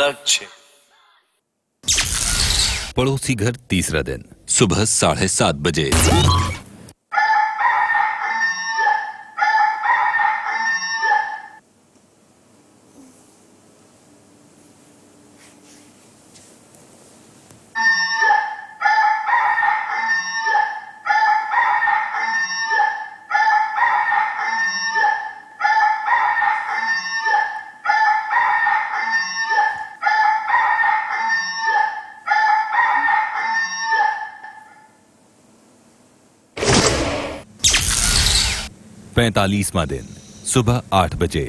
अलग छे। पड़ोसी घर तीसरा दिन सुबह 7:30 बजे। पैंतालीसवां दिन सुबह 8 बजे।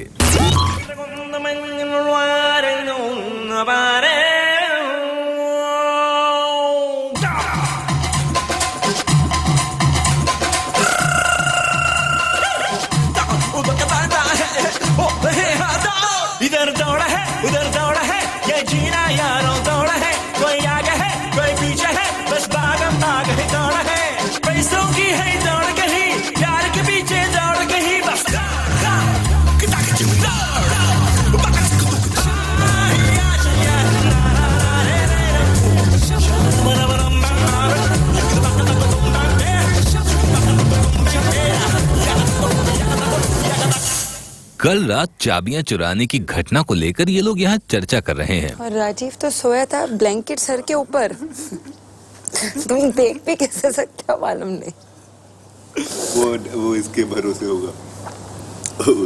इधर दौड़ा है उधर दौड़ा है, ये जीना यारों दौड़ा है, कोई आगे है कोई पीछे है, बस भागम भाग है दौड़ा है, पैसों की है दौड़ कहीं, प्यार के पीछे दौड़ कहीं, बस कल रात चाबियां चुराने की घटना को लेकर ये लोग यहाँ चर्चा कर रहे हैं। और राजीव तो सोया था ब्लैंकेट सर के ऊपर। तुम देख भी कैसे सकते हो मालूम नहीं। वो इसके भरोसे होगा।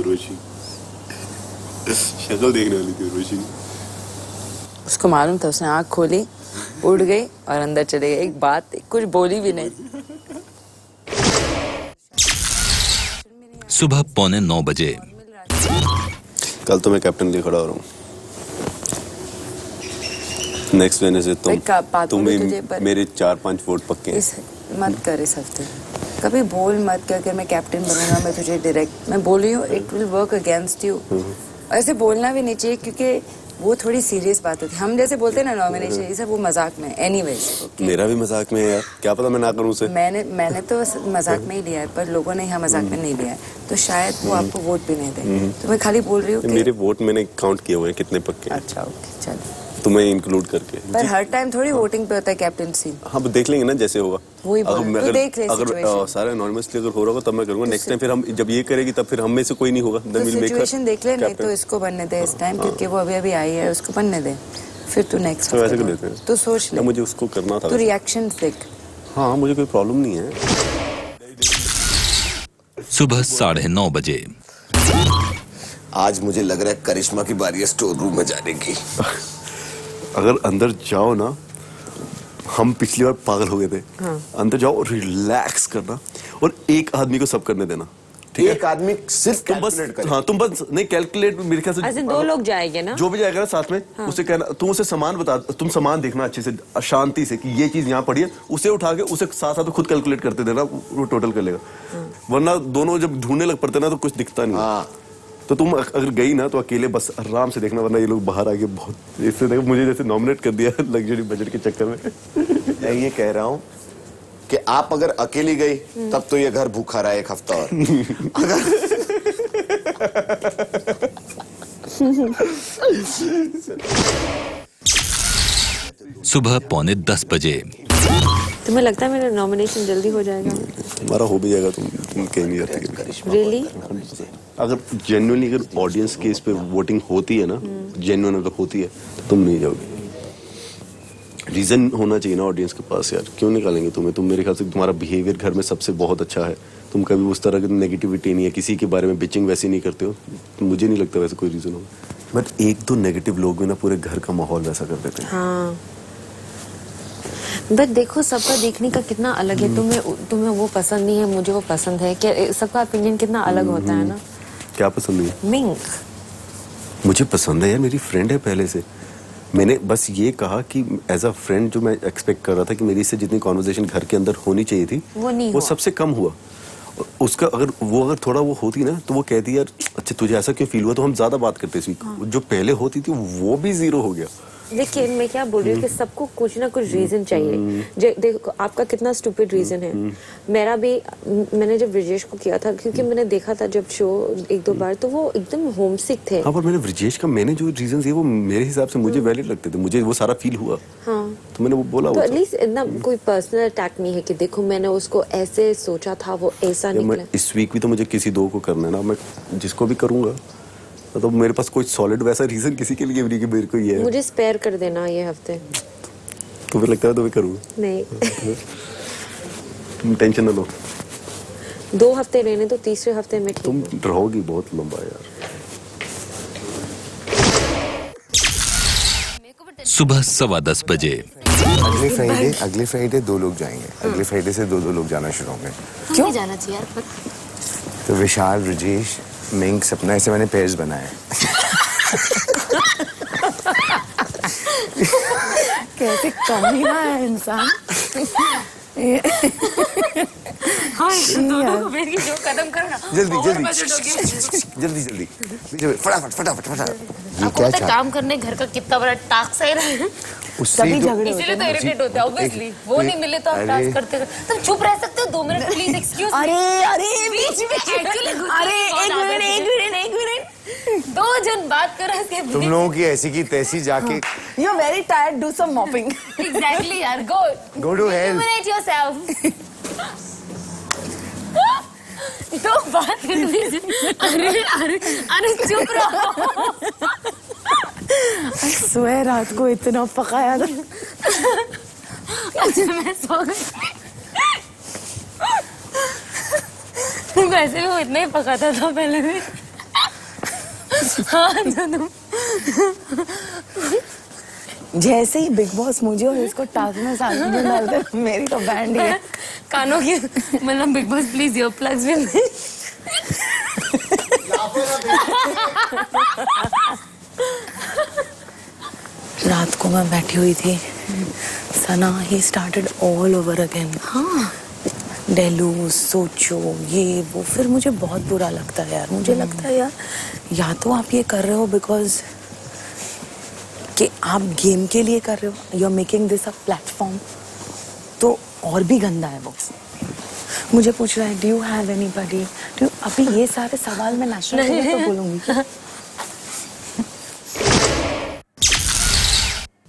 रोशी शक्ल देखने वाली थी रोशी। उसको मालूम था, उसने आंख खोली, उड़ गई और अंदर चले गई। एक बात कुछ बोली भी नहीं। सुबह 8:45 बजे। कल तो मैं कैप्टन लिए खड़ा हो रहा हूँ। नेक्स्ट वेडनेसडे तुम मेरे 4-5 वोट पक्के हैं। मत कर इस हफ्ते, कभी बोल मत कि अगर मैं कैप्टन बनूंगा मैं तुझे डायरेक्ट, मैं बोल रही हूँ it will work against you. ऐसे बोलना भी नहीं चाहिए क्योंकि वो थोड़ी सीरियस बात होती है। हम जैसे बोलते हैं ना नॉमिनेशन, ये सब वो मजाक में। एनीवेज मेरा भी मजाक में है यार, क्या पता मैं ना करूँ उसे। मैंने तो मजाक में ही लिया है, पर लोगों ने यहाँ मजाक में नहीं लिया है, तो शायद वो आपको वोट भी नहीं दे। तो मैं खाली बोल रही हूँ मेरे वोट मैंने काउंट किए हुए हैं कितने पक्के। अच्छा ओके चलो, तुम्हें इंक्लूड करके। पर हर टाइम थोड़ी वोटिंग पे होता है कैप्टनसी। हाँ देख लेंगे ना जैसे होगा। वही अगर सारा एनोनिमसली अगर हो रहा होगा तब मैं करूँगा। नेक्स्ट टाइम फिर हम जब ये करेगी तब फिर हम में से कोई नहीं होगा। तो सिचुएशन देख ले, नहीं तो इसको बनने दे इस टाइम, क्योंकि वो अभी आई है, उसको बनने दे, फिर तू नेक्स्ट वैसे कर लेते हैं। तो सोच ले, मुझे उसको करना था। तो रिएक्शन देख। हाँ मुझे कोई प्रॉब्लम नहीं है। सुबह 9:30 बजे। आज मुझे लग रहा है करिश्मा की बारी है स्टोर रूम में जाने की। अगर अंदर जाओ ना, हम पिछली बार पागल हो गए थे। हाँ। अंदर जाओ और रिलैक्स करना और एक आदमी को सब करने देना। ठीक है? एक आदमी सिर्फ कैलकुलेट करे। हाँ तुम बस नहीं कैलकुलेट, मेरे ख्याल से 2 लोग जाएंगे ना, जो भी जाएगा ना साथ में। हाँ। उसे कहना, तुम उसे सामान बता, तुम सामान देखना अच्छे से शांति से कि ये चीज यहाँ पड़ी है, उसे उठा के उसे साथ साथ खुद कैलकुलेट करते देना, वो टोटल कर लेगा। हाँ। वरना दोनों जब ढूंढने लग पड़ते ना तो कुछ दिखता नहीं। हाँ। तो तुम अगर गई ना तो अकेले बस आराम से देखना, वरना ये लोग बाहर आके बहुत इससे देखो मुझे जैसे नॉमिनेट कर दिया लग्जरी बजट के चक्कर में। मैं ये कह रहा हूँ कि आप अगर अकेली गई तब तो ये घर भूखा रहा एक हफ्ता और। सुबह 9:45 बजे। तुम्हें लगता है मेरा नॉमिनेशन जल्दी हो जाएगा? हमारा हो भी जाएगा, तुम कहीं नहीं जाते। रियली? अगर जेन्युइनली अगर ऑडियंस के इस पे वोटिंग होती है ना, जेन्युइन अगर होती है तो तुम नहीं जाओगे। रीजन होना चाहिए ना ऑडियंस के पास यार, क्यों निकालेंगे तुम्हें? तुम मेरे ख्याल से तुम्हारा बिहेवियर घर में सबसे बहुत अच्छा है, तुम कभी उस तरह की नेगेटिविटी नहीं है, किसी के बारे में बिचिंग वैसे नहीं करते हो, तो मुझे नहीं लगता वैसे कोई रीजन होगा। बट 1-2 नेगेटिव लोग भी ना पूरे घर का माहौल वैसा कर देते हैं। हाँ बट देखो सबका देखने का कितना अलग है। तुम्हें वो पसंद नहीं है, मुझे वो पसंद है, क्या सबका ओपिनियन कितना अलग होता है ना। क्या पसंद नहीं है? मिंग मुझे पसंद है यार, मेरी फ्रेंड है पहले से। मैंने बस ये कहा कि एज अ फ्रेंड जो मैं एक्सपेक्ट कर रहा था कि मेरी से जितनी कॉन्वर्सेशन घर के अंदर होनी चाहिए थी वो सबसे कम हुआ। उसका अगर थोड़ा वो होती ना तो वो कहती यार अच्छा तुझे ऐसा क्यों फील हुआ, तो हम ज्यादा बात करते थे। जो पहले होती थी वो भी 0 हो गया। लेकिन मैं क्या बोल रही हूँ कि सबको कुछ ना कुछ रीजन चाहिए। देखो आपका कितना स्टूपिड रीजन है, मेरा भी। मैंने जब ब्रिजेश को किया था, क्योंकि मैंने देखा था जब शो 1-2 बार, तो वो एकदम होमसिक थे। हाँ, पर मैंने ब्रिजेश का मैंने जो रीजन दिए वो मेरे हिसाब से मुझे वैलिड लगते थे, मुझे वो सारा फील हुआ। हाँ, तो मैंने वो बोला। तो एटलीस्ट इतना कोई पर्सनल अटैक नहीं है कि देखो मैंने उसको ऐसे सोचा था, वो ऐसा निकला। इस वीक भी तो मुझे किसी दो को करना है ना, मैं जिसको भी करूंगा तो मेरे पास कोई सॉलिड वैसा रीजन किसी के लिए भी मेरे को ये है। मुझे स्पेयर कर देना ये हफ्ते। तो फिर लगता है तो मैं करूँ। नहीं तुम टेंशन ना लो, 2 हफ्ते रहने तो तीसरे हफ्ते में तुम रहोगी बहुत लंबा यार। सुबह 10:15 बजे। अगले फ्राइडे 2 लोग जाएंगे। अगले फ्राइडे से 2 लोग जाना शुरू होंगे। क्यों जाना चाहिए यार? तो विशाल, ब्रिजेश, मिंक, सपना, ऐसे मैंने पेयर्स बनाए। कैसे कमीना है इंसान। हाँ, दोनों को मेरी जो कदम करना जल्दी फटाफट। आपको पता है काम करने घर का कितना बड़ा टास्क है? तभी झगड़े इसीलिए तो इरिटेट होते हैं ऑब्वियसली। वो नहीं मिले तो आप टास्क करते हैं। तुम चुप रह सकते हो 2 मिनट प्लीज? एक्सक्यूज। अरे बीच में अरे एक मिनट 2 जन बात कर रहे हैं। तुम लोगों की ऐसी की तैसी जाके। You are very tired, do some mopping. Exactly यार, go to hell. Eliminate yourself. तो बात कर लीजिए। अरे चुप रहो। सोए रात को इतना पकाया था। अच्छा मैं सो गई। वैसे भी वो इतना ही पकाता था पहले भी। हाँ, तुम जैसे ही बिग बॉस मुझे और इसको टास्क में साथ में डालते, मेरी तो बैंड ही है। कानों की मतलब big boss please your plugs with me. रात को मैं बैठी हुई थी, सना ही स्टार्टेड ऑल ओवर अगेन। हाँ, डेलू, सोचो, ये वो। फिर मुझे बहुत बुरा लगता है यार। मुझे लगता है यार, या तो आप ये कर रहे हो बिकॉज कि आप गेम के लिए कर रहे हो, you are making this a platform, तो और भी गंदा है वो। मुझे पूछ रहा है डू यू हैव एनीबॉडी, अभी ये सारे सवाल मैं नेशनल तो बोलूंगी।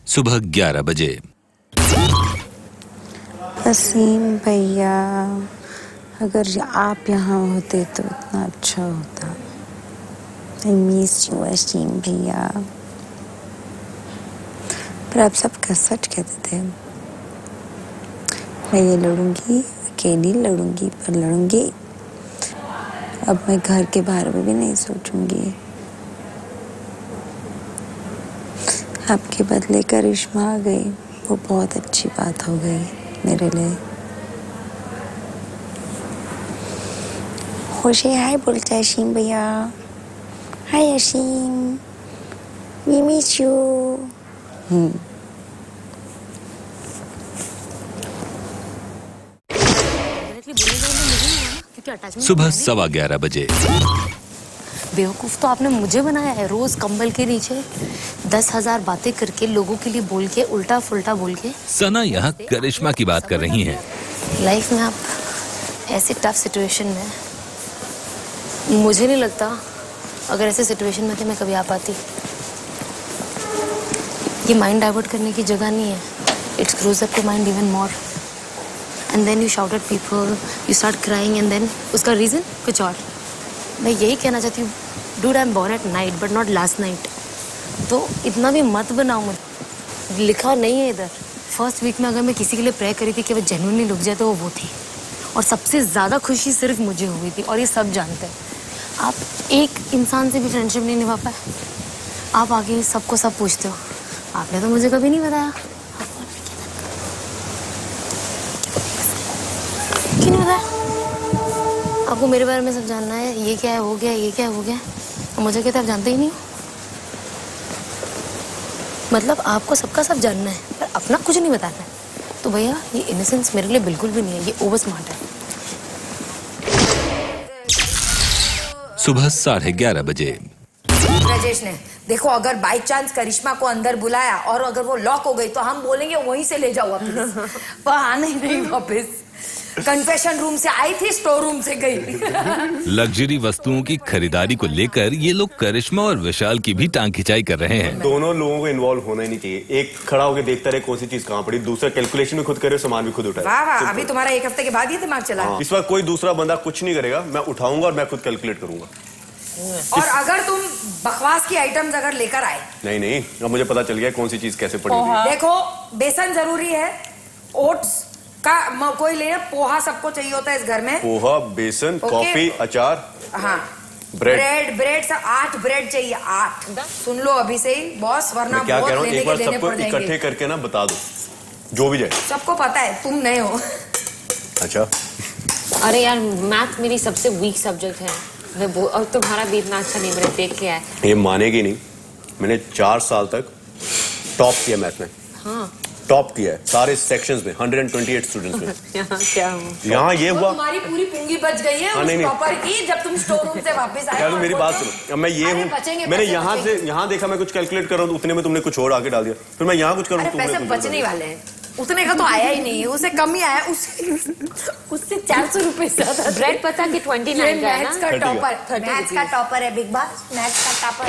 सुबह 11 बजे। वसीम भैया, अगर आप यहाँ होते तो इतना अच्छा होता। I miss you वसीम भैया। पर आप सबका सच कहते थे। मैं ये लड़ूंगी, अकेली लड़ूंगी, पर लड़ूंगी। अब मैं घर के बारे में भी नहीं सोचूंगी। आपके बदले करिश्मा आ गई, वो बहुत अच्छी बात हो गई मेरे लिए। खुशी हाय बोलता है अशीम भैया। हाय अशीम, वी मिस यू। सुबह 11:15 बजे। बेवकूफ तो आपने मुझे बनाया है। रोज कंबल के नीचे 10,000 बातें करके, लोगों के लिए बोल के, उल्टा फुल्टा बोल के। सना यहाँ करिश्मा की बात कर रही हैं। लाइफ में आप ऐसे टफ सिचुएशन में, मुझे नहीं लगता अगर ऐसे सिचुएशन में थे मैं कभी आ पाती। ये माइंड डाइवर्ट करने की जगह नहीं है। It's grows up to mind even more, and then you shout at people, you start crying, and then उसका रीजन कुछ और। मैं यही कहना चाहती हूँ, dude I am born at night but not last night. तो इतना भी मत बनाओ। मुझे लिखा नहीं है इधर। फर्स्ट वीक में अगर मैं किसी के लिए प्रे करी थी कि वो जेन्युइनली रुक जाए तो वो थी, और सबसे ज़्यादा खुशी सिर्फ मुझे हुई थी, और ये सब जानते हैं। आप एक इंसान से भी फ्रेंडशिप नहीं निभा पाए, आप आगे सबको सब पूछते हो। आपने तो मुझे कभी नहीं बताया। क्यों नहीं बताया? आपको मेरे बारे में सब जानना है, ये क्या है, वो क्या है, ये क्या है, वो क्या है, और मुझे कहते आप जानते ही नहीं हो। मतलब आपको सबका सब जानना है पर अपना कुछ नहीं बताना है। तो भैया ये इनोसेंस मेरे लिए बिल्कुल भी नहीं है, ये ओवर स्मार्ट है। सुबह 11:30 बजे। राजेश ने देखो अगर बाय चांस करिश्मा को अंदर बुलाया और अगर वो लॉक हो गई तो हम बोलेंगे वहीं से ले जाओ वापस, पर आने नहीं वापस। कन्फेशन रूम से आई थी, स्टोर रूम से गई। लग्जरी वस्तुओं की खरीदारी को लेकर ये लोग करिश्मा और विशाल की भी टांग खिंचाई कर रहे हैं। दोनों लोगों को इन्वॉल्व होना ही नहीं चाहिए। एक खड़ा होकर देखता रहे कौन सी चीज कहाँ पड़ी, दूसरा कैलकुलेशन भी खुद करे, सामान भी खुद उठाए। वाह वाह, अभी तुम्हारा 1 हफ्ते के बाद ये दिमाग चला। इस बार कोई दूसरा बंदा कुछ नहीं करेगा, मैं उठाऊंगा और मैं खुद कैलकुलेट करूंगा। और अगर तुम बकवास की आइटम्स अगर लेकर आए, नहीं, अब मुझे पता चल गया कौन सी चीज कैसे पड़ी थी। देखो बेसन जरूरी है, ओट्स का कोई ले, पोहा सबको चाहिए होता है इस घर में। पोहा, बेसन, कॉफी, अचार, हाँ, ब्रेड सब 8 ब्रेड चाहिए, 8। सुन लो अभी से ही बॉस, वरना क्या कह रहा हूँ, लेने एक बार के देने सबको पड़ जाएंगे। इकट्ठे करके ना बता दो, जो भी जाए। सबको पता है, तुम नए हो। अच्छा, अरे यार मैथ मेरी सबसे वीक सब्जेक्ट है, और तुम्हारा भी इतना अच्छा नहीं, मैंने देख लिया है। ये मानेगी नहीं, मैंने 4 साल तक टॉप किया मैथ में। हाँ, टॉप किया है सारे सेक्शंस में, 128 स्टूडेंट्स में। यहाँ क्या हुआ? यहाँ ये हुआ, तुम्हारी पूरी पूंजी बच गई है उस टॉपर की, जब तुम स्टोर रूम से वापस आए। यार मेरी बात सुनो, मैं ये हूँ, मैंने यहाँ देखा मैं कुछ कैलकुलेट कर रहा हूँ, उतने में तुमने कुछ और आगे डाल दिया, फिर मैं यहाँ कुछ करूँ। पैसे बचने वाले हैं, उतने का तो आया ही नहीं है, उसे कम ही आया, उससे 400 रुपए ज्यादा। ब्रेड पता कि 29 का है ना? मैथ्स का टॉपर है बिग बॉस, मैथ्स का टॉपर।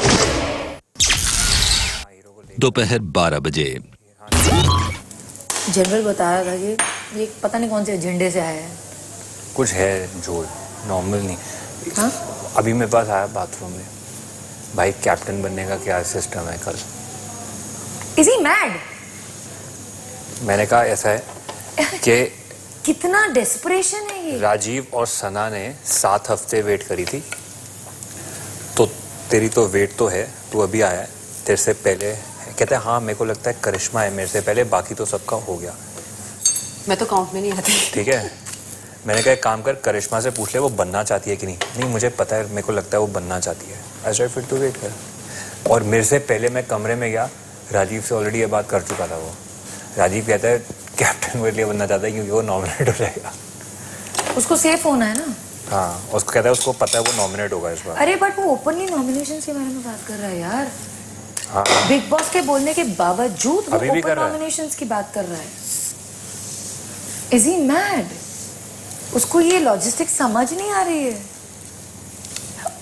दोपहर 12 बजे। जनरल बता रहा था कि ये पता नहीं कौन से एजेंडे से आया है। कुछ है जो नॉर्मल नहीं। हाँ? अभी मेरे पास आया बाथरूम में, भाई कैप्टन बनने का क्या सिस्टम है कल। Is he mad? मैंने कहा ऐसा है कि कितना डेस्परेशन है ये। राजीव और सना ने 7 हफ्ते वेट करी थी, तो तेरी तो वेट तो है, तू अभी आया है, तेरे से पहले कहते हैं हाँ मेरे को लगता है करिश्मा है मेरे से पहले, बाकी तो सबका हो गया। मैं तो काउंट में नहीं आती। ठीक है, मैंने कहा एक काम कर, करिश्मा से पूछ ले वो बनना चाहती है कि नहीं। नहीं मुझे पता है, मेरे को लगता है वो बनना चाहती है। ऐसा फिर तू वेट कर। और मेरे से पहले मैं कमरे में गया, राजीव से ऑलरेडी ये बात कर चुका था वो। राजीव कहता है कैप्टन मेरे लिए बनना चाहता है क्योंकि वो नॉमिनेट हो जाएगा। उसको सेफ होना है ना। हाँ, उसको कहता है उसको पता है वो नॉमिनेट होगा इस बार। अरे बट वो ओपनली नॉमिनेशन के बारे में बात कर रहा है यार। हाँ, बिग बॉस के बोलने के बावजूद वो अभी भी ओपन कर रहा है। नॉमिनेशंस की बात कर रहा है। Is he mad? उसको ये लॉजिस्टिक्स समझ नहीं आ रही है।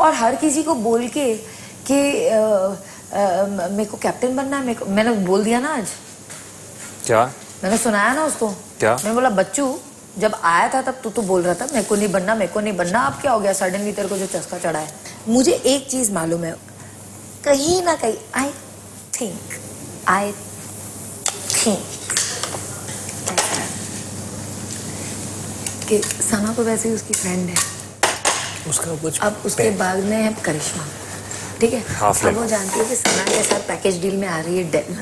और हर किसी को बोल के कि मेरे को कैप्टन बनना है, मैंने बोल दिया ना आज। क्या? मैंने सुनाया ना उसको। क्या? मैंने बोला बच्चू जब आया था तब तू बोल रहा था मेरे को नहीं बनना, मेरे को नहीं बनना, अब क्या हो गया सडनली तेरे को जो चस्का चढ़ा है। मुझे एक चीज मालूम है, कहीं ना कहीं आई थिंक कि सना तो वैसे ही उसकी फ्रेंड है, उसका कुछ अब उसके बाद में है करिश्मा, ठीक है। अब वो जानती है कि सना के साथ पैकेज डील में आ रही है डेल,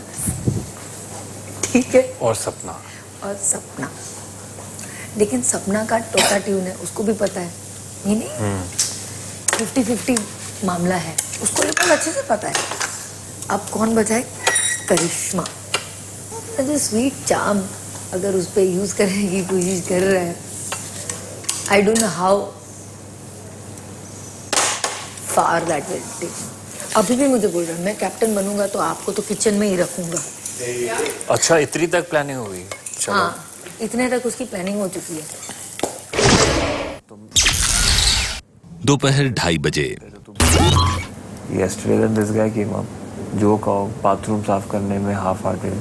ठीक है, और सपना लेकिन सपना का टोका ट्यून है, उसको भी पता है ये नहीं 50-50 मामला है, उसको बिल्कुल अच्छे से पता है। अब कौन बचाए? करिश्मा। जो स्वीट चार्म अगर उस पर यूज करने की कोशिश कर रहा है, I don't know how far that will take. अभी भी मुझे बोल रहा है मैं कैप्टन बनूंगा तो आपको तो किचन में ही रखूंगा। अच्छा, इतनी तक प्लानिंग हो गई? हाँ, इतने तक उसकी प्लानिंग हो चुकी है। दोपहर 2:30 बजे। Yesterday then this guy came up, जो कहो बाथरूम साफ करने में हाफ हार्टेड,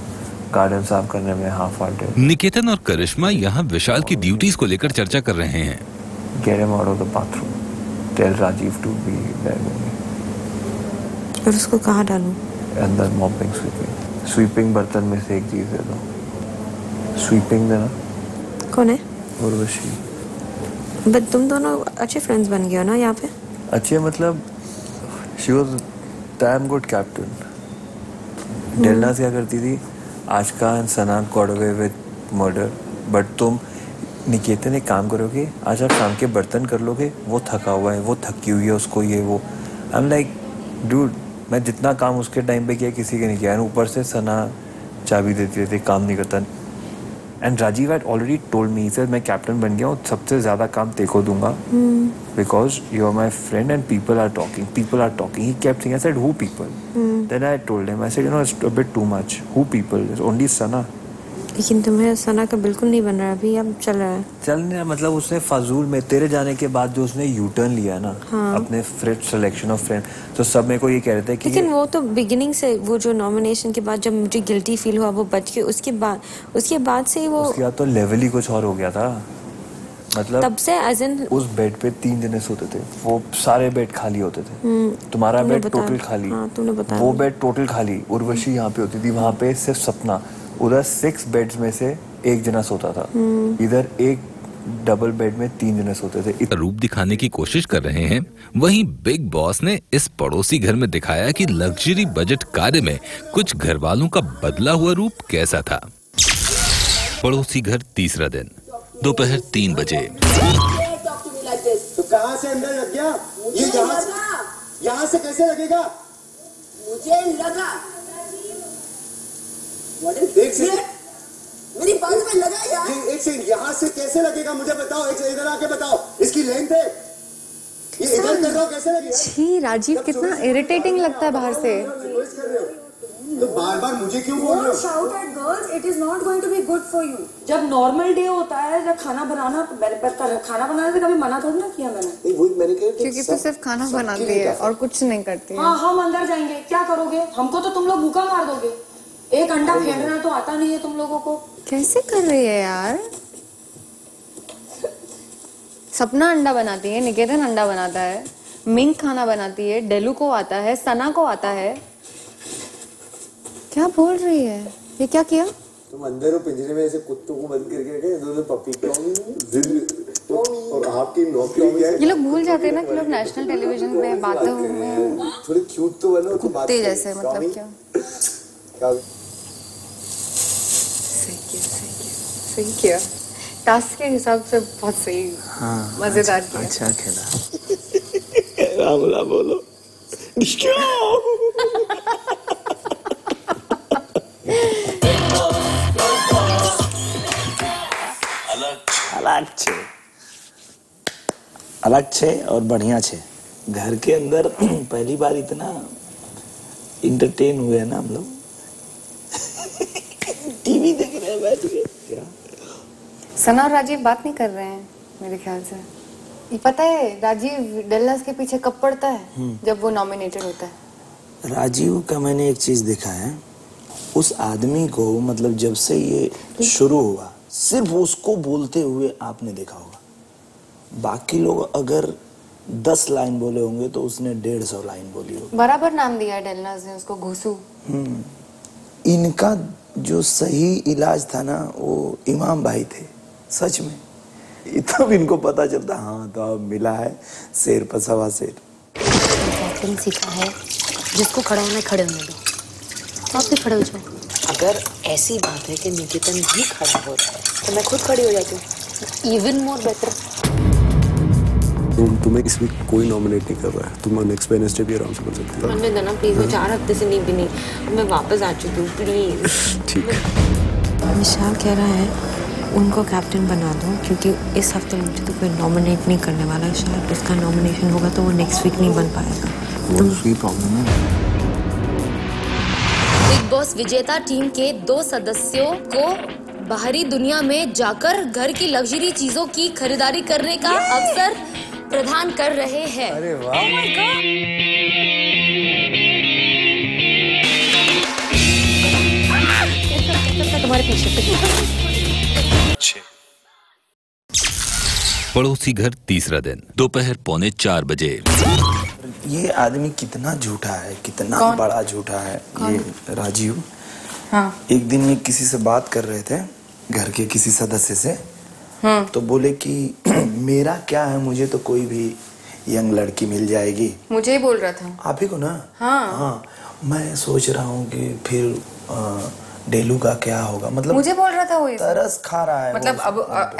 गार्डन साफ करने में हाफ हार्टेड। निकेतन और करिश्मा यहाँ विशाल की ड्यूटीज को लेकर चर्चा कर रहे हैं। Get him out of the bathroom. Tell Rajiv to be there with me. और उसको कहाँ डालूं? अंदर mopping, sweeping बर्तन में से एक चीज दे दो। Sweeping देना। कौन है? उर्वशी। बट तुम दोनों अच्छे फ्रेंड्स बन गए हो ना यहाँ पे? अच्छे मतलब she was damn good captain. डेलनास क्या करती थी? आशका and Sana got away with murder. But तुम निकेतन एक काम करोगे, आज आप शाम के बर्तन कर लोगे, वो थका हुआ है, वो थकी हुई है, उसको ये वो। आई एम लाइक डूड, मैं जितना काम उसके टाइम पे किया किसी के नहीं किया। ऊपर से सना चाबी देती रहती, काम नहीं करता। And Rajiv had already told me, sir मैं कैप्टन बन गया हूँ, सबसे ज्यादा काम तेको दूंगा because you are my friend and people are talking. He kept saying, I said who people? Then I told him, I said, you know, it's a bit too much. Who people? There's only Sana. लेकिन तुम्हें सना का बिल्कुल नहीं बन रहा अभी, अब चल रहा है। चलने मतलब उसने फाजूल में तेरे जाने के बाद जो उसने यू टर्न लिया ना, हाँ। अपने फ्रेंड सिलेक्शन ऑफ फ्रेंड, तो सब मेरे को ये कह रहे थे कि लेकिन वो तो बिगिनिंग से, वो जो नॉमिनेशन के बाद जब मुझे गिल्टी फील हुआ वो बच के, उसके बाद से वो उसके बाद तो लेवल ही कुछ और हो गया था। मतलब तब से एज इन उस बेड पे 3 जने सोते थे, वो सारे बेड खाली होते थे। तुम्हारा तुमने बेड बताया। टोटल खाली, हाँ, तुमने बताया। वो बेड टोटल खाली, उर्वशी यहाँ पे होती थी, वहाँ पे सिर्फ सपना, उधर 6 बेड्स में से 1 जना सोता था, इधर एक डबल बेड में 3 जने सोते थे। रूप दिखाने की कोशिश कर रहे हैं, वहीं बिग बॉस ने इस पड़ोसी घर में दिखाया कि लग्जरी बजट कार्य में कुछ घर वालों का बदला हुआ रूप कैसा था। पड़ोसी घर तीसरा दिन, दोपहर 3 बजे। तो कहाँ से अंदर लग गया? ये यहाँ से कैसे लगेगा? मुझे लगा। एक सेकंड, मेरी बात में लगा यार। एक सेकंड, यहाँ से कैसे लगेगा मुझे बताओ, एक इधर आके बताओ, इसकी लेंथ है, ये इधर कर रहा हूँ कैसे लगेगा? छी राजीव, कितना इरिटेटिंग लगता है बाहर से। तो बार-बार मुझे क्यों बोल रहे हो? Shout at girls, it is not going to be good for you. जब नॉर्मल डे होता है, जब खाना बनाना से कभी मना थोड़ी ना किया मैंने। नहीं वही मैंने कहा क्योंकि तू सिर्फ खाना बनाती है और कुछ नहीं करती है। हाँ, हम अंदर जाएंगे, क्या करोगे? हमको तो तुम लोग भूखा मार दोगे। एक अंडा फेंकना तो आता नहीं है तुम लोगों को। कैसे कर रही है यार? सपना अंडा बनाती है, निकेतन अंडा बनाता है, मिंक खाना बनाती है, डेलू को आता है, सना को आता है। क्या बोल रही है? ये क्या किया? तुम अंदर हो पिंजरे में, ऐसे कुत्तों को बंद करके रखे, दो पपी और आपकी नौकरी क्या है? ये लोग भूल जाते हैं ना कि लोग नेशनल टेलीविजन में बातें हो रही हैं। थोड़ी क्यूट तो बनो, कुत्ते जैसे, मतलब क्या? सही किया। टास्क के हिसाब से बहुत सही, हाँ, मजेदार किया। अच्छा खेला। रामला बोलो। अलग छे और बढ़िया छे। घर के अंदर पहली बार इतना इंटरटेन हुए हैं ना हम लोग। टीवी देख रहे हैं बैठ के। क्या सना और राजीव बात नहीं कर रहे हैं मेरे ख्याल से। ये पता है राजीव डेल्लास के पीछे कब पड़ता है? जब वो नॉमिनेटेड होता है। राजीव का मैंने एक चीज देखा है, उस आदमी को मतलब जब से ये शुरू हुआ सिर्फ उसको बोलते हुए आपने देखा होगा। बाकी लोग अगर 10 लाइन बोले होंगे तो उसने 150 लाइन बोली होगी। बराबर नाम दिया है डेल्लास ने उसको, घुसू। इनका जो सही इलाज था ना वो इमाम भाई थे, सच में। तब इनको पता चलता, हाँ तो अब मिला है शेर पर सवा शेर। कैप्टन सीखा है, जिसको खड़ा होना खड़े होने दो। आप भी खड़े हो जाओ। अगर ऐसी बात है कि निकेतन भी खड़ा हो रहा है तो मैं खुद खड़ी हो जाती हूँ। Even more better. तुम्हें इस वीक कोई नॉमिनेट नहीं कर रहा है, तुम नेक्स्ट वेडनेसडे भी आराम से कर सकते हो। मन में देना प्लीज, मैं 4 हफ्ते से नहीं भी नहीं, मैं वापस आ चुकी हूँ प्लीज। ठीक है। विशाल कह रहा है उनको कैप्टन बना दो, क्योंकि इस हफ्ते मुझे तो कोई नॉमिनेट नहीं करने वाला है। शायद उसका नॉमिनेशन होगा तो वो नेक्स्ट वीक नहीं बन पाएगा। तो उसकी प्रॉब्लम है। बिग बॉस विजेता टीम के 2 सदस्यों को बाहरी दुनिया में जाकर घर की लग्जरी चीजों की खरीदारी करने का अवसर प्रदान कर रहे हैं। अरे वाह। तुम्हारे पीछे पड़ोसी घर तीसरा दिन, दोपहर 3:45 बजे। ये आदमी कितना झूठा है, कितना बड़ा झूठा है ये राजीव। हाँ। एक दिन ये किसी से बात कर रहे थे, घर के किसी सदस्य से, तो बोले कि मेरा क्या है, मुझे तो कोई भी यंग लड़की मिल जाएगी। मुझे ही बोल रहा था। आप ही को ना? हाँ। हाँ, मैं सोच रहा हूँ कि फिर डेलू का क्या होगा। मतलब मुझे बोल रहा था वो, तरस खा रहा है। मतलब अब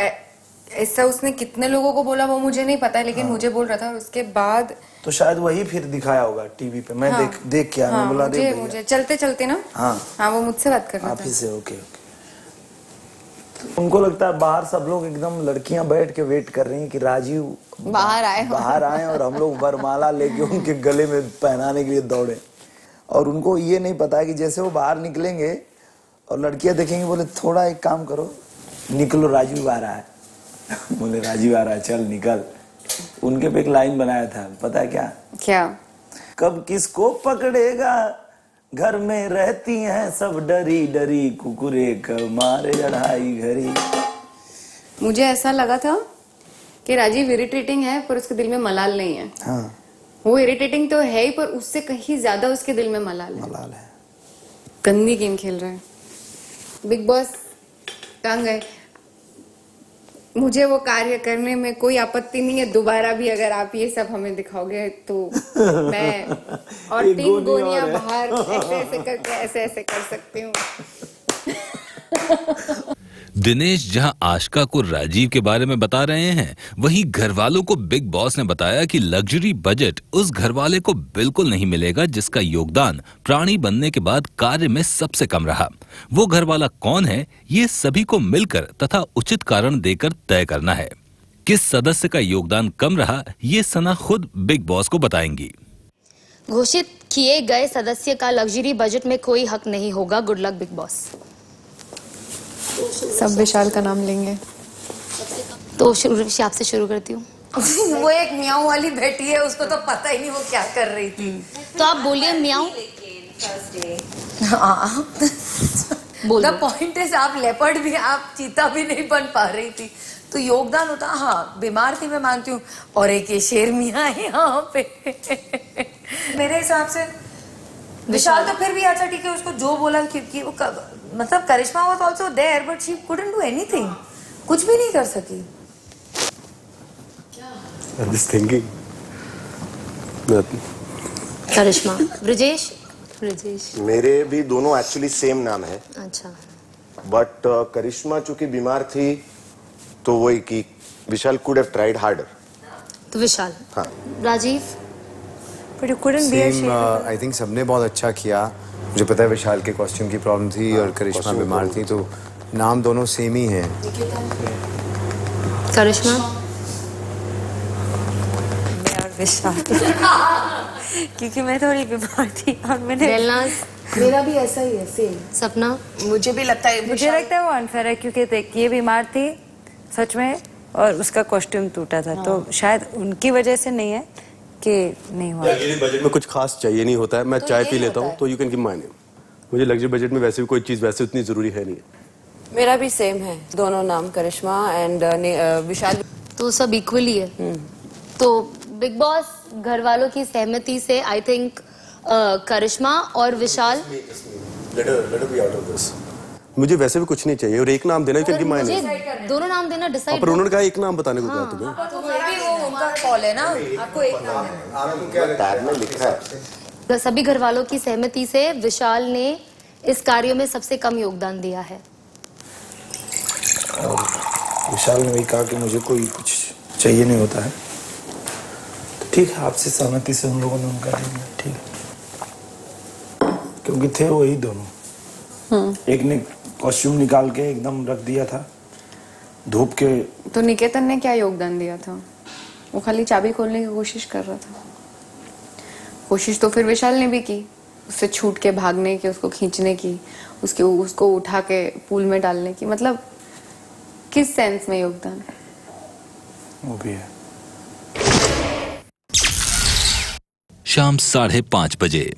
ऐसा उसने कितने लोगों को बोला वो मुझे नहीं पता है, लेकिन मुझे बोल रहा था। और उसके बाद तो शायद वही फिर दिखाया होगा टीवी पे। मैं देख के मैं बोला मुझे चलते चलते ना। हाँ, वो मुझसे बात कर रहा था। आप ही से। ओके। उनको लगता है बाहर सब लोग एकदम लड़कियां बैठ के वेट कर रही हैं कि राजीव बाहर आए और हम लोग वरमाला लेके उनके गले में पहनाने के लिए दौड़े। और उनको ये नहीं पता है कि जैसे वो बाहर निकलेंगे और लड़कियां देखेंगे, बोले थोड़ा एक काम करो, निकलो राजू आ रहा है। बोले राजू आ रहा है, चल निकल। उनके पे एक लाइन बनाया था, पता है क्या? क्या? कब किसको पकड़ेगा, घर में रहती हैं सब डरी डरी, कुकुरे कब मारे लड़ाई घरी। मुझे ऐसा लगा था कि राजीव इरिटेटिंग है पर उसके दिल में मलाल नहीं है। हाँ, वो इरिटेटिंग तो है ही पर उससे कहीं ज्यादा उसके दिल में मलाल है। गंदी गेम खेल रहा है। बिग बॉस तंग है। मुझे वो कार्य करने में कोई आपत्ति नहीं है, दोबारा भी अगर आप ये सब हमें दिखाओगे तो मैं और 3 गोनियां बाहर ऐसे ऐसे करके ऐसे कर सकती हूँ। दिनेश जहां आशिका को राजीव के बारे में बता रहे हैं, वहीं घरवालों को बिग बॉस ने बताया कि लग्जरी बजट उस घरवाले को बिल्कुल नहीं मिलेगा जिसका योगदान प्राणी बनने के बाद कार्य में सबसे कम रहा। वो घरवाला कौन है, ये सभी को मिलकर तथा उचित कारण देकर तय करना है। किस सदस्य का योगदान कम रहा, ये सना खुद बिग बॉस को बताएंगी। घोषित किए गए सदस्य का लग्जरी बजट में कोई हक नहीं होगा। Good luck big boss. सब विशाल का नाम लेंगे तो आपसे शुरू करती हूँ। वो एक मियाऊ वाली बेटी है, उसको तो पता ही नहीं वो क्या कर रही थी। तो आप बोलिए मियाऊ। द पॉइंट इज आप लेपर्ड भी, आप चीता भी नहीं बन पा रही थी, तो योगदान होता। हाँ, बीमार थी मैं मानती हूँ, और एक ये शेर मियाँ है यहाँ पे। मेरे हिसाब से विशाल तो फिर भी अच्छा ठीक है, उसको जो बोला क्योंकि वो मतलब Karishma was also there but she couldn't do anything, कुछ भी नहीं कर सकी। Just thinking. करिश्मा। ब्रिजेश। मेरे भी दोनों एक्चुअली सेम नाम है। अच्छा। बट करिश्मा चूंकि बीमार थी तो वही कि Vishal could have tried harder. तो विशाल। हाँ। Rajiv. But you couldn't be a shade. I think सबने बहुत अच्छा किया। मुझे पता है विशाल के कॉस्ट्यूम की प्रॉब्लम थी और करिश्मा बीमार थी, तो नाम दोनों सेम ही है। करिश्मा। मैं और विशाल। क्योंकि मैं थोड़ी बीमार थी और मैंने मेरा भी ऐसा ही है, सेम। सपना। मुझे भी लगता है, मुझे लगता है वो अनफेयर है क्योंकि देख ये बीमार थी सच में और उसका कॉस्ट्यूम टूटा था, तो शायद उनकी वजह से नहीं है कि नहीं हुआ। लग्जरी बजट में कुछ खास चाहिए नहीं होता है। मैं चाय पी लेता हूँ तो you can give my name. मुझे लग्जरी बजट में वैसे भी कोई चीज वैसे उतनी जरूरी है नहीं। मेरा भी सेम है, दोनों नाम करिश्मा एंड विशाल। तो सब इक्वली है। तो बिग बॉस घर वालों की सहमति से आई थिंक करिश्मा और विशाल। मुझे वैसे भी कुछ नहीं चाहिए और एक नाम देना क्योंकि मैं दोनों नाम देना डिसाइड। पर उन्होंने कहा एक नाम बताने को कहा तुम्हें। तो फिर भी वो उनका कॉल है ना, आपको एक नाम देना। टैग में लिखा है। सभी घर वालों की सहमति से विशाल ने इस कार्य में सबसे कम योगदान दिया है। और विशाल ने वही कहा कि मुझे कोई कुछ चाहिए नहीं होता है, तो ठीक है, आपसे सहमति से उन लोगों ने उनका दिया, ठीक है। क्योंकि थे वही दोनों। एक ने कॉस्ट्यूम निकाल के एकदम रख दिया था धूप के। तो निकेतन ने क्या योगदान दिया था? वो खाली चाबी खोलने की कोशिश कर रहा था। कोशिश तो फिर विशाल ने भी की, उससे छूट के भागने की, उसको खींचने की, उसको उठा के पूल में डालने की। मतलब किस सेंस में योगदान? वो भी है। शाम 5:30 बजे।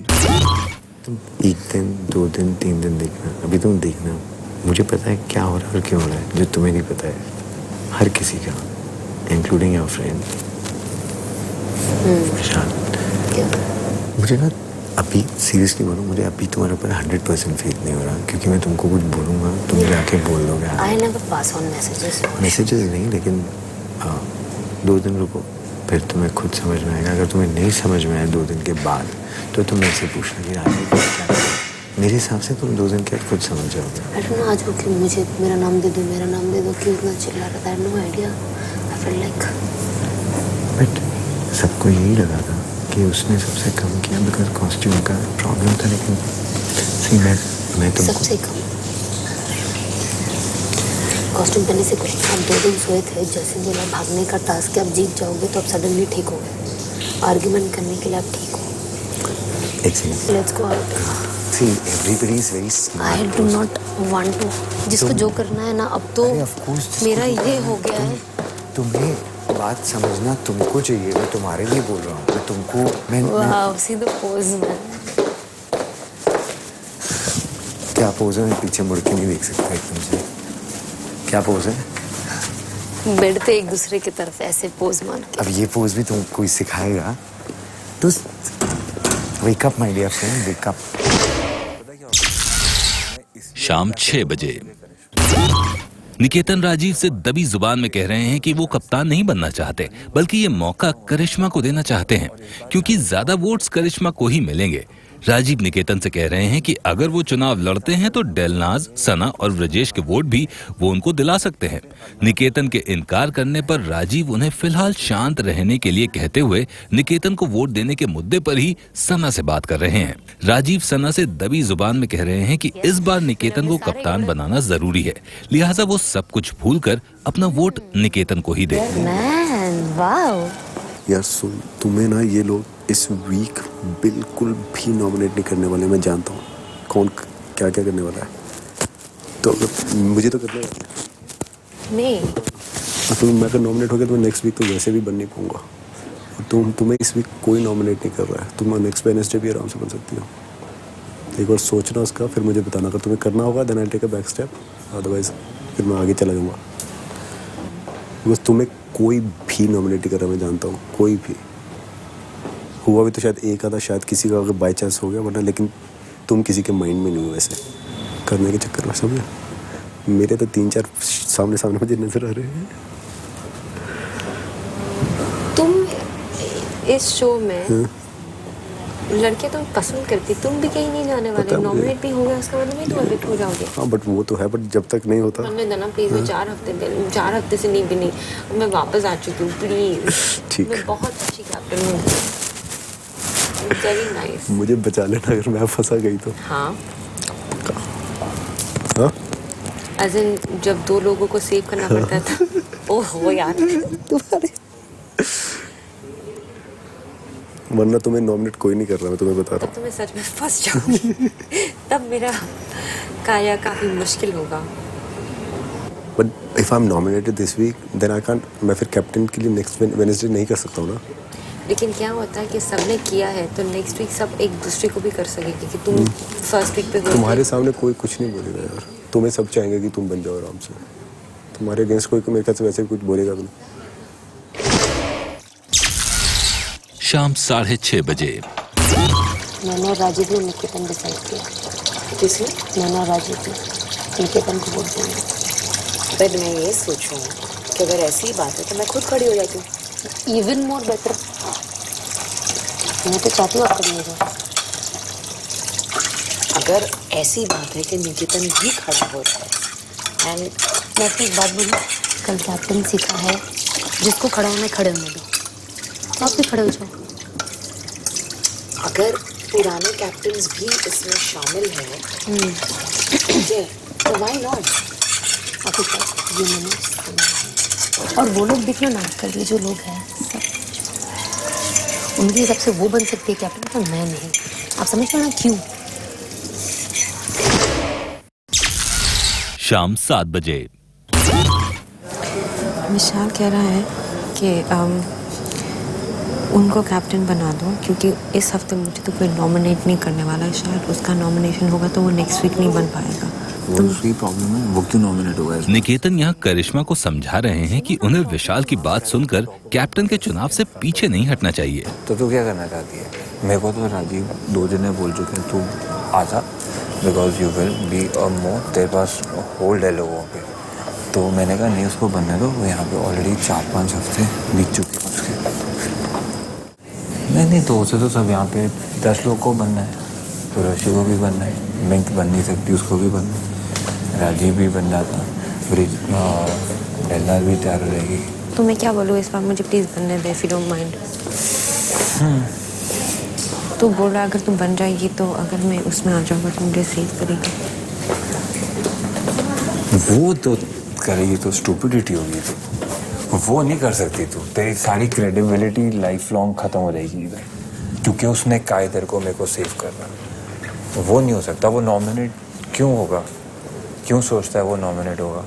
तुम 1 दिन 2 दिन 3 दिन देखना, अभी तुम देखना। मुझे पता है क्या हो रहा है और क्यों हो रहा है, जो तुम्हें नहीं पता है, हर किसी का, इंक्लूडिंग योर फ्रेंड विशाल। मुझे ना अभी सीरियसली बोलूं, मुझे अभी तुम्हारे ऊपर 100% फेथ नहीं हो रहा, क्योंकि मैं तुमको कुछ बोलूंगा तुम मुझे आके बोल दोगे। I never pass on messages. Messages नहीं, लेकिन 2 दिन रुको, फिर तुम्हें खुद समझ में आएगा। अगर तुम्हें नहीं समझ में आया 2 दिन के बाद तो तुम मेरे से पूछना कि राजीव क्या। मेरे हिसाब से तुम 2 दिन के बाद खुद समझ जाओगे। आज वो क्यों मुझे मेरा नाम दे दो क्यों इतना चिल्ला रहा था? I have no idea. I felt like but सबको यही लगा था कि उसने सबसे कम किया बिकॉज कॉस्ट्यूम का प्रॉब्लम था, लेकिन सी मैं तुमको सबसे कम कॉस्ट्यूम पहनने से कुछ। आप 2 दिन सोए थे, जैसे बोला भागने का टास्क आप जीत जाओगे तो आप सडनली ठीक हो गए। आर्ग्यूमेंट करने के लिए आप ठीक हो। एक second. Let's go out. See, everybody is very smart. I do not want to. जिसको जो करना है ना, अब तो मेरा ये हो गया है। तुम्हें बात समझना तुमको चाहिए, मैं तुम्हारे लिए बोल रहा हूँ। मैं तुमको wow, see the pose man. क्या पोज है? मैं पीछे मुड़ के नहीं देख सकता एकदम से। क्या पोज है? बेड पे एक दूसरे की तरफ ऐसे पोज मार के। अब ये पोज भी तुमको कोई सिखाएगा तो wake up my dear friend, wake up. शाम 6 बजे निकेतन राजीव से दबी जुबान में कह रहे हैं कि वो कप्तान नहीं बनना चाहते, बल्कि ये मौका करिश्मा को देना चाहते हैं, क्योंकि ज्यादा वोट्स करिश्मा को ही मिलेंगे। राजीव निकेतन से कह रहे हैं कि अगर वो चुनाव लड़ते हैं तो डेलनाज, सना और ब्रजेश के वोट भी वो उनको दिला सकते हैं। निकेतन के इनकार करने पर राजीव उन्हें फिलहाल शांत रहने के लिए कहते हुए निकेतन को वोट देने के मुद्दे पर ही सना से बात कर रहे हैं। राजीव सना से दबी जुबान में कह रहे हैं कि इस बार निकेतन को कप्तान बनाना जरूरी है, लिहाजा वो सब कुछ भूलकर अपना वोट निकेतन को ही दे। यार सुन, तुम्हें ना ये लोग इस वीक बिल्कुल भी नॉमिनेट नहीं करने वाले। मैं जानता हूँ कौन क्या क्या करने वाला है, तो मुझे तो करने वाला है नहीं। तो मैं अगर नॉमिनेट हो गया तो नेक्स्ट वीक तो वैसे भी बन नहीं पाऊंगा। तुम्हें इस वीक कोई नॉमिनेट नहीं कर रहा है, तुम नेक्स्ट वेडनेसडे भी आराम से बन सकती हो। एक बार सोचना उसका, फिर मुझे बताना। अगर तुम्हें करना होगा then I take a back step, otherwise फिर मैं आगे चला जाऊँगा। बस तुम्हें कोई भी नॉमिनेट नहीं कर रहा, मैं जानता हूँ। कोई भी हुआ भी तो शायद एक आधा, शायद किसी का अगर बाई चांस हो गया, वरना लेकिन तुम किसी के माइंड में नहीं हो वैसे करने के चक्कर में। समझे? मेरे तो 3-4 सामने सामने मुझे नजर आ रहे हैं। तुम इस शो में लड़के तुम पसंद करती, तुम भी कहीं नहीं जाने वाले। नॉमिनेट भी हो गया उसका मतलब नहीं तुम एविक्ट हो जाओगे। हाँ बट वो तो है, बट जब तक नहीं होता। मैं देना प्लीज, मैं 4 हफ्ते दे, 4 हफ्ते से नहीं भी नहीं, मैं वापस आ चुकी हूँ प्लीज। ठीक, मैं बहुत अच्छी कैप्टन हूँ, वेरी नाइस। मुझे बचा लेना अगर मैं फंसा गई तो। हाँ हाँ, एज इन जब 2 लोगों को सेव करना पड़ता था। ओह यार तुम्हारे, वरना तुम्हें नॉमिनेट कोई नहीं कर रहा, मैं तुम्हें बता रहा हूँ। तब तो मैं सच में फंस जाऊंगी। तब मेरा काया काफी मुश्किल होगा। But if I am nominated this week then I can't. मैं फिर कैप्टन के लिए नेक्स्ट वेडनेसडे नहीं कर सकता हूँ ना। लेकिन क्या होता है कि सबने किया है तो नेक्स्ट वीक सब एक दूसरे को भी कर सकेगी कि तुम फर्स्ट वीक पे तुम्हारे सामने कोई कुछ नहीं बोलेगा यार। तुम्हें सब चाहेंगे कि तुम बन जाओ आराम से। तुम्हारे अगेंस्ट कोई मेरे ख्याल से वैसे भी कुछ बोलेगा भी नहीं। शाम 6:30 बजे मैंने राजीव ने निकेतन डिसाइड किया। किसने? मैंने राजीव ने निकेतन को वोट देंगे। बट मैं ये सोचूं कि अगर ऐसी बात है तो मैं खुद खड़ी हो जाती हूँ। Even more better. मैं तो चाहती हूँ आप खड़ी हो जाओ। अगर ऐसी बात है कि निकेतन भी खड़ा हो रहा है एंड मैं अपनी बात बोलूँ, कल कैप्टन सीखा है जिसको खड़ा होना खड़े होने दो, आप भी खड़े हो जाओ। अगर पुराने कैप्टन्स भी इसमें शामिल हैं, ठीक है, तो व्हाई नॉट? आपके पास ये मैंने, और वो लोग दिखना ना कर, ये जो लोग हैं सब उनके हिसाब से वो बन सकती है कैप्टन, पर मैं नहीं। आप समझ रहे ना क्यों? शाम 7 बजे विशाल कह रहा है कि उनको कैप्टन बना दो, क्योंकि इस हफ्ते मुझे तो कोई नॉमिनेट नहीं करने वाला है। शायद उसका नॉमिनेशन होगा तो वो नेक्स्ट वीक नहीं बन पाएगा। दूसरी प्रॉब्लम है, वो क्यों नॉमिनेट होगा? निकेतन यहाँ करिश्मा को समझा रहे हैं कि उन्हें विशाल की बात सुनकर कैप्टन के चुनाव से पीछे नहीं हटना चाहिए। तो तू क्या करना चाहती है? मेरे को तो राजीव 2 जने बोल चुके हैं तू आजा, because you will be a more, तेरे पास होल्ड है लोगों पे। तो मैंने कहा नहीं, उसको बनने दो, वो यहाँ पे ऑलरेडी 4-5 हफ्ते बीत चुके हैं उसके। नहीं तो उसे तो सब यहाँ पे 10 लोग को बनना है, तो ऋषि को भी बनना है, मिंक बन नहीं सकती, उसको भी बनना है, राजीव भी बन जाता, डेलनाज भी तैयार हो जाएगी। तो मैं क्या बोलूँ इस बार, मुझे प्लीज बनने they if you don't mind. तू बोल रहा अगर तुम बन जाएगी तो अगर मैं उसमें आ जाऊँगा तो मुझे सेव करेगी। वो तो करेगी तो स्टूपिडिटी होगी, तो वो नहीं कर सकती तू। तेरी सारी क्रेडिबिलिटी लाइफ लॉन्ग खत्म हो जाएगी इधर। क्योंकि उसने कहा है तेरे को मेरे को सेव करना, वो नहीं हो सकता। वो नॉमिनेट क्यों होगा, क्यों सोचता है वो नॉमिनेट होगा?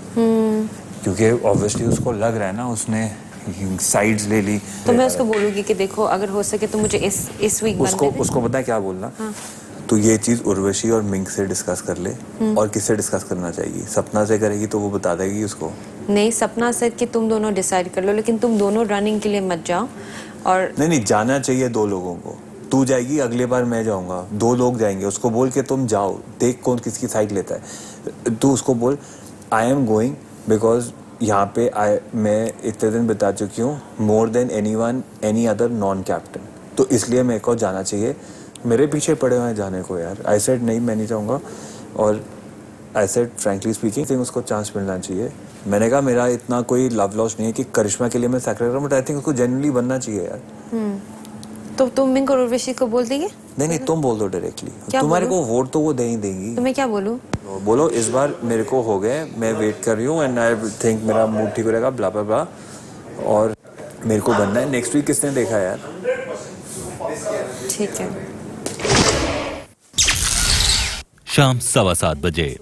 क्योंकि ऑब्वियसली उसको लग रहा है ना, उसने साइड्स ले ली। तो मैं उसको बोलूंगी कि देखो अगर हो सके तो मुझे इस वीक उसको पता है क्या बोलना? हाँ। तो ये चीज उर्वशी और मिंक से डिस्कस कर ले। और किससे डिस्कस करना चाहिए? सपना से करेगी तो वो बता देगी उसको। नहीं, सपना से कि तुम दोनों डिसाइड कर लो, लेकिन तुम दोनों रनिंग के लिए मत जाओ। और नहीं, जाना चाहिए 2 लोगों को। तू जाएगी, अगले बार मैं जाऊंगा, 2 लोग जाएंगे। उसको बोल के तुम जाओ, देख कौन किसकी साइड लेता है। तू उसको बोल आई एम गोइंग बिकॉज यहाँ पे मैं इतने दिन बिता चुकी हूँ, more than anyone any other non captain, तो इसलिए मेरे को जाना चाहिए। मेरे पीछे पड़े हुए हैं जाने को यार। आई सेड नहीं, मैं नहीं जाऊँगा। और आई सेड फ्रैंकली स्पीकिंग उसको चांस मिलना चाहिए। मैंने कहा मेरा इतना कोई लव लॉस नहीं है कि करिश्मा के लिए मैं सैक्रिफाइस करूं, बट आई थिंक उसको जेन्युइनली बनना चाहिए यार। तो तुम मिंक और उर्वशी को बोल देंगे? नहीं, तुम बोल दो डायरेक्टली। तुम्हारे को वोट तो वो दे ही देंगी। तो मैं क्या बोलूं? बोलो इस बार मेरे को हो गए, मैं वेट कर रही हूँ एंड आई थिंक मेरा मूड ठीक रहेगा, ब्ला ब्ला ब्ला, और मेरे को बनना है। नेक्स्ट वीक किसने देखा यार? ठीक है। शाम 7:15 बजे।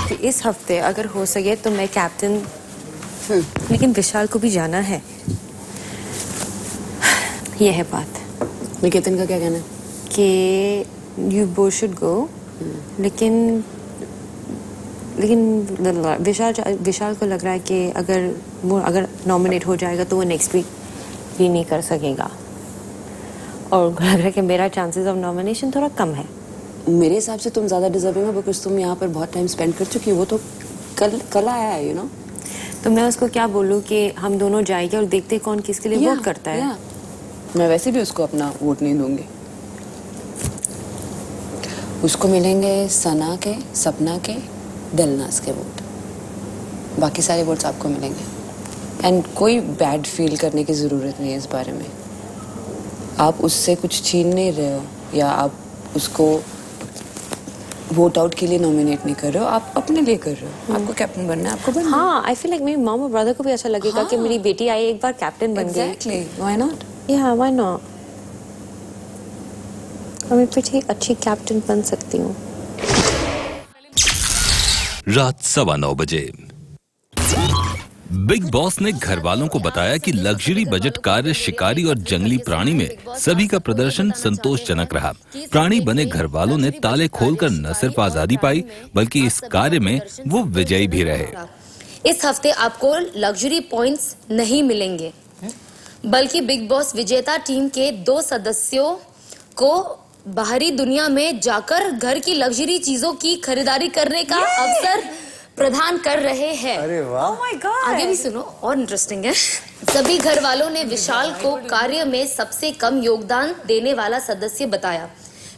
कि इस हफ्ते अगर हो सके तो मैं कैप्टन, लेकिन विशाल को भी जाना है। यह है बात। निकेतन का क्या कहना है? कि यू बोथ शुड गो, लेकिन विशाल को लग रहा है कि अगर नॉमिनेट हो जाएगा तो वो नेक्स्ट वीक भी नहीं कर सकेगा, और लग रहा है कि मेरा चांसेस ऑफ नॉमिनेशन थोड़ा कम है। मेरे हिसाब से तुम ज्यादा डिजर्विंग हो, बिकॉज तुम यहाँ पर बहुत टाइम स्पेंड कर चुकी हो। वो तो कल आया है, यू नो। तो मैं उसको क्या बोलूँ कि हम दोनों जाएंगे और देखते कौन किसके लिए वोट करता है। मैं वैसे भी उसको अपना वोट नहीं दूंगी। उसको मिलेंगे सना के, सपना के, दिलनाज के वोट। बाकी सारे वोट्स आपको मिलेंगे। एंड कोई बैड फील करने की जरूरत नहीं है इस बारे में। आप उससे कुछ छीन नहीं रहे हो, या आप उसको वोट आउट के लिए नॉमिनेट नहीं कर रहे हो, आप अपने लिए कर रहे हो। आपको कैप्टन बनना है, आपको बनना है। हाँ, आई फील लाइक मेरी मॉम और ब्रदर को भी अच्छा लगेगा कि मेरी बेटी आई, एक बार कैप्टन बन गई। Exactly, why not? या व्हाई नॉट? मैं फिर अच्छी कैप्टन बन सकती हूँ। रात 9:15 बजे। बिग बॉस ने घर वालों को बताया कि लग्जरी बजट कार शिकारी और जंगली प्राणी में सभी का प्रदर्शन संतोषजनक रहा। प्राणी बने घर वालों ने ताले खोलकर न सिर्फ आजादी पाई, बल्कि इस कार्य में वो विजयी भी रहे। इस हफ्ते आपको लग्जरी पॉइंट्स नहीं मिलेंगे, बल्कि बिग बॉस विजेता टीम के 2 सदस्यों को बाहरी दुनिया में जाकर घर की लग्जरी चीजों की खरीदारी करने का अवसर प्रदान कर रहे हैं। अरे वाह! Oh my God! आगे भी सुनो, और इंटरेस्टिंग है। सभी घर वालों ने विशाल को कार्य में सबसे कम योगदान देने वाला सदस्य बताया।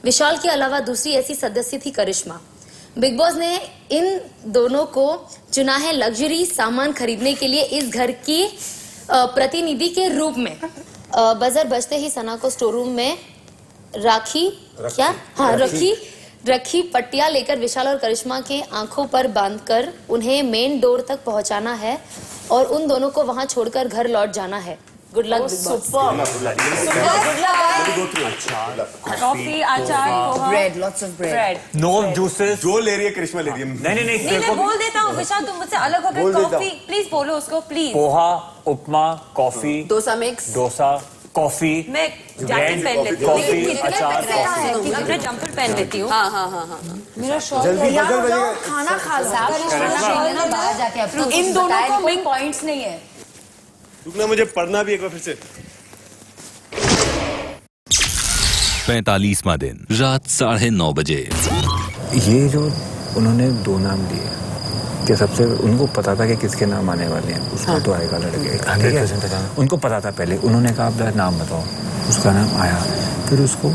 विशाल के अलावा दूसरी ऐसी सदस्य थी करिश्मा। बिग बॉस ने इन दोनों को चुना है लग्जरी सामान खरीदने के लिए इस घर की प्रतिनिधि के रूप में। बजर बजते ही सना को स्टोर रूम में रखी पट्टियां लेकर विशाल और करिश्मा के आंखों पर बांधकर उन्हें मेन डोर तक पहुंचाना है और उन दोनों को वहां छोड़कर घर लौट जाना है। Good luck big boss. Coffee, achar, poha, bread, lots of bread. No juices. जो ले रही है करिश्मा ले रही है। नहीं मैं बोल देता हूँ विशाल, तुम मुझसे अलग हो गए। कॉफी प्लीज बोलो उसको, please. Poha, upma, coffee, dosa mix, coffee, मैं जैकेट पहन लेती हूँ, अचार, मैं जंपर पहन लेती हूँ। हाँ। मेरा शौक जल्दी है यार, बदल जाओ, बजेगा। खाना खा लो। बाहर जाके अब तो इन दोनों को कोई पॉइंट्स नहीं है। रुकना, मुझे पढ़ना भी एक बार फिर से। 45वां दिन, रात 9:30 बजे। ये जो उन्होंने 2 नाम दिए कि सबसे उनको पता था कि किसके नाम आने वाले हैं, उसका तो आएगा लड़के। 100% पता, उनको पता था पहले। उन्होंने कहा अपना नाम बताओ, उसका नाम आया। फिर उसको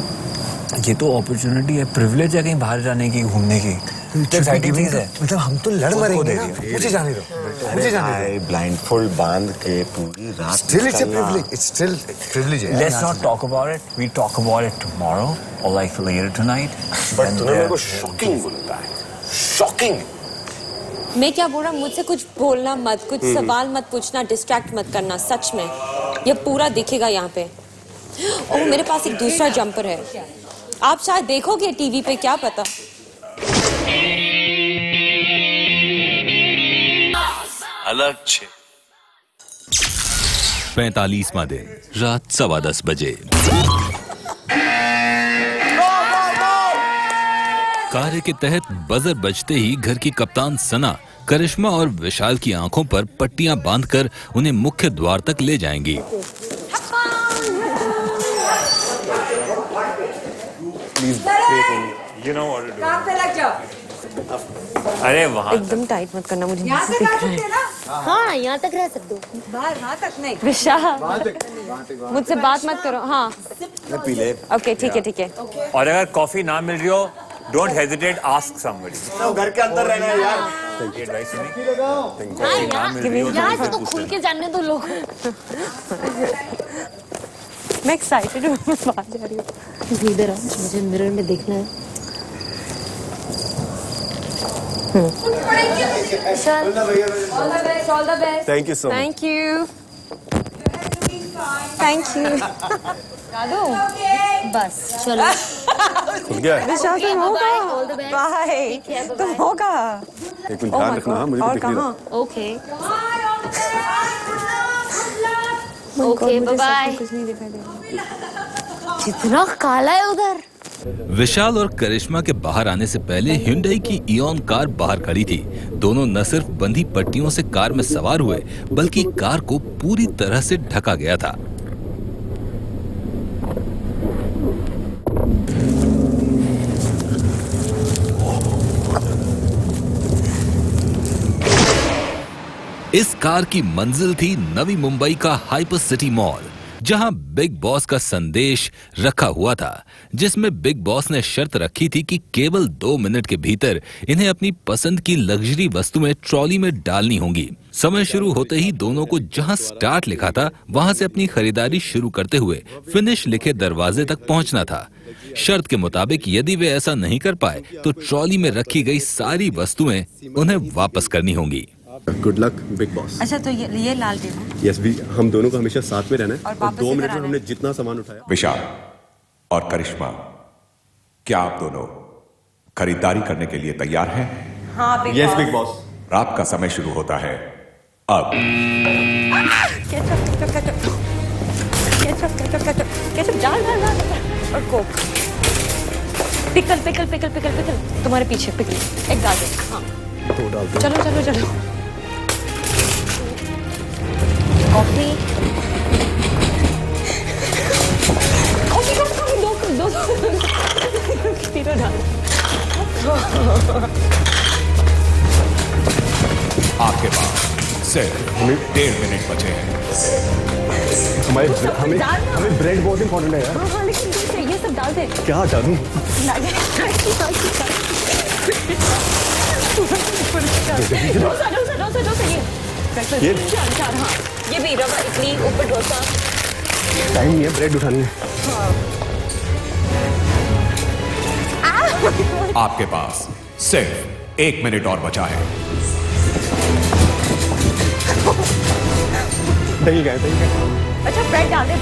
ये तो अपॉर्चुनिटी है, प्रिविलेज है कहीं बाहर जाने की, घूमने की। मतलब हम तो लड़ मरेंगे ना। मुझे जाने दो, मुझे जाने दो। ब्लाइंडफोल्ड बांध के पूरी रात Still it's a privilege. It's still privilege. Let's not talk about it. We talk about it tomorrow or like later tonight. But तूने मेरे को शॉकिंग बोला है, शॉकिंग। मैं क्या बोल रहा हूँ, मुझसे कुछ बोलना मत, कुछ सवाल मत पूछना, डिस्ट्रैक्ट मत करना। सच में ये पूरा दिखेगा यहाँ पे। ओह, मेरे पास एक दूसरा जंपर है, आप शायद देखोगे टीवी पे, क्या पता। अलग 45वां दिन, रात 10:15 बजे। कार्य के तहत बजर बजते ही घर की कप्तान सना करिश्मा और विशाल की आंखों पर पट्टियां बांधकर उन्हें मुख्य द्वार तक ले जाएंगी। काम पे लग जाओ। अरे वहाँ एकदम टाइट मत करना, मुझे यहाँ नहीं तक दिख रह सकते रहा ना? है। हाँ, यहाँ तक रह सकते हो। बाहर वहाँ तक नहीं। विशाल, मुझसे बात मत करो। हाँ, पी ले। ओके, ठीक है, ठीक है। और अगर कॉफी ना मिल रही हो, डोंट हेजिटेट, आस्क समबडी। तो घर के अंदर रहना है यार। ये एडवाइस सुनी? हाँ, ना मिल रही हो तो यहाँ से फिर तो पूछ खुल लेना। के जानने दो लोग। मैं एक्साइटेड हूँ, मैं बाहर जा रही हूँ। इधर आओ, मुझे मिरर में देखना है। Vishal, all the best, all the best. Thank you so much. Thank you, thank you. बस चलो। खुल गया है। विशाल, तुम होगा, बाय, तुम होगा। एक मिनट ध्यान रखना, हाँ, मुझे भी दिख नहीं रहा। Okay okay, bye. कुछ नहीं दिखाई दे रहा। कितना काला है उधर। विशाल और करिश्मा के बाहर आने से पहले hyundai की इयॉन कार बाहर खड़ी थी। दोनों न सिर्फ बंधी पट्टियों से कार में सवार हुए, बल्कि कार को पूरी तरह से ढका गया था। इस कार की मंजिल थी नवी मुंबई का हाइपर सिटी मॉल, जहां बिग बॉस का संदेश रखा हुआ था, जिसमें बिग बॉस ने शर्त रखी थी कि केवल 2 मिनट के भीतर इन्हें अपनी पसंद की लग्जरी वस्तुएं ट्रॉली में डालनी होंगी। समय शुरू होते ही दोनों को जहां स्टार्ट लिखा था, वहां से अपनी खरीदारी शुरू करते हुए फिनिश लिखे दरवाजे तक पहुंचना था। शर्त के मुताबिक यदि वे ऐसा नहीं कर पाए तो ट्रॉली में रखी गई सारी वस्तुएं उन्हें वापस करनी होंगी। Good luck big boss. अच्छा, तो ये लाल टेबल। यस भी, हम दोनों को हमेशा साथ में रहना है और वापस 2 से मिनट में कराना हमने जितना सामान उठाया। विशाल और करिश्मा, क्या आप दोनों खरीदारी करने के लिए तैयार हैं? हाँ, यस बिग बॉस। रात का समय शुरू होता है अब। केचप डाल और कोक। पिकल तुम्हारे पीछे पिकल एक डाल दे। हाँ, तो डाल दो। चलो कॉफी दो तीनों डाल। आपके पास सिर्फ 1.5 मिनट बचे हैं। हमें ब्रेड बहुत इंपॉर्टेंट है यार। हाँ, लेकिन ये सब डाल दे। क्या डालूं? ये भी रवा इडली, ऊपर डोसा। टाइम नहीं है, ब्रेड उठानी है। आपके पास सिर्फ 1 मिनट और बचा है। दही का। अच्छा, ब्रेड डाल दे।